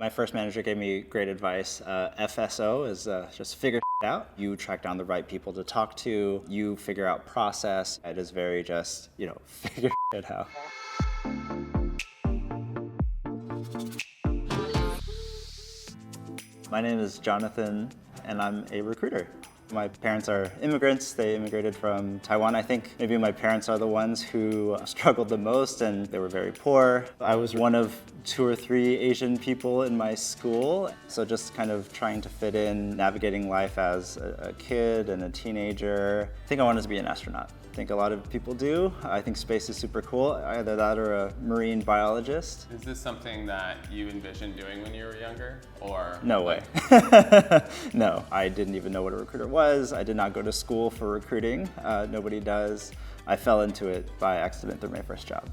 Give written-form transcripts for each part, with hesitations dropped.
My first manager gave me great advice. FSO is just figure it out. You track down the right people to talk to. You figure out process. It is very just, figure it out. My name is Jonathan, and I'm a recruiter. My parents are immigrants. They immigrated from Taiwan. I think maybe my parents are the ones who struggled the most, and they were very poor. I was one of 2 or 3 Asian people in my school, so just kind of trying to fit in, navigating life as a kid and a teenager. I think I wanted to be an astronaut. I think a lot of people do. I think space is super cool, either that or a marine biologist. Is this something that you envisioned doing when you were younger, or? No way. No, I didn't even know what a recruiter was. I did not go to school for recruiting. Nobody does. I fell into it by accident through my first job.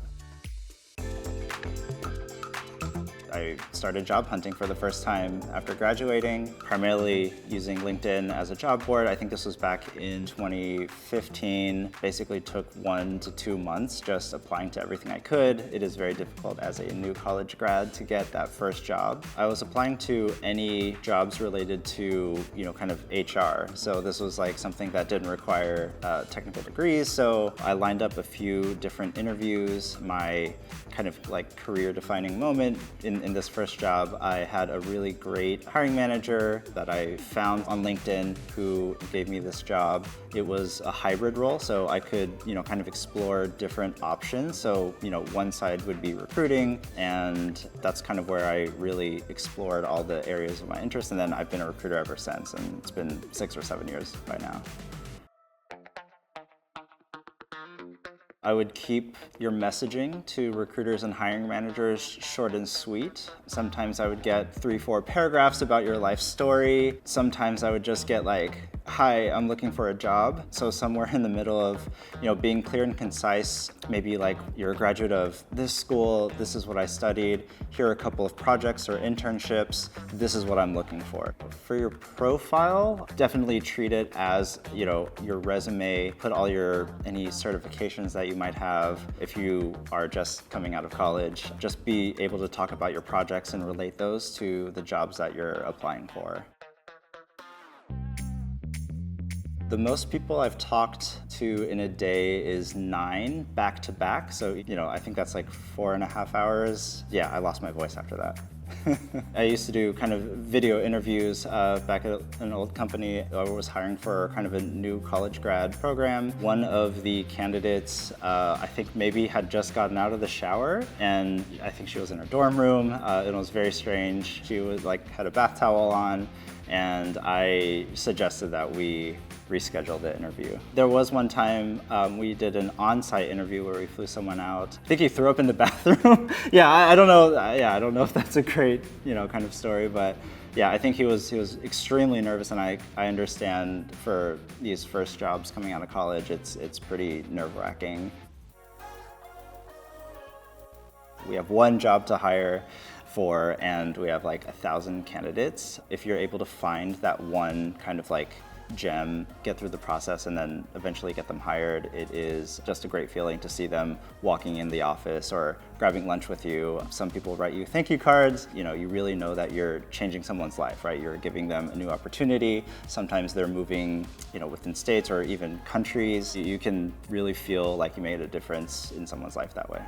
I started job hunting for the first time after graduating, primarily using LinkedIn as a job board. I think this was back in 2015. Basically took 1 to 2 months just applying to everything I could. It is very difficult as a new college grad to get that first job. I was applying to any jobs related to, kind of HR. So this was like something that didn't require technical degrees. So I lined up a few different interviews. My kind of like career defining moment in this first job, I had a really great hiring manager that I found on LinkedIn who gave me this job. It was a hybrid role, so I could, kind of explore different options. So, one side would be recruiting, and that's kind of where I really explored all the areas of my interest. And then I've been a recruiter ever since, and it's been 6 or 7 years by now. I would keep your messaging to recruiters and hiring managers short and sweet. Sometimes I would get 3, 4 paragraphs about your life story. Sometimes I would just get like, hi, I'm looking for a job. So somewhere in the middle of, being clear and concise, maybe like you're a graduate of this school, this is what I studied, here are a couple of projects or internships, this is what I'm looking for. For your profile, definitely treat it as, your resume, put all any certifications that you might have. If you are just coming out of college, just be able to talk about your projects and relate those to the jobs that you're applying for. The most people I've talked to in a day is 9 back to back. So, I think that's like 4.5 hours. Yeah, I lost my voice after that. I used to do kind of video interviews back at an old company. I was hiring for kind of a new college grad program. One of the candidates, I think maybe had just gotten out of the shower, and I think she was in her dorm room. It was very strange. She had a bath towel on, and I suggested that we reschedule the interview. There was one time we did an on-site interview where we flew someone out. I think he threw up in the bathroom. Yeah, I don't know. I don't know if that's a great, kind of story, but yeah, I think he was extremely nervous, and I understand for these first jobs coming out of college, it's pretty nerve-wracking. We have one job to hire for, and we have like 1,000 candidates. If you're able to find that one kind of like gem, get through the process, and then eventually get them hired, it is just a great feeling to see them walking in the office or grabbing lunch with you. Some people write you thank you cards. You really know that you're changing someone's life, right? You're giving them a new opportunity. Sometimes they're moving, within states or even countries. You can really feel like you made a difference in someone's life that way.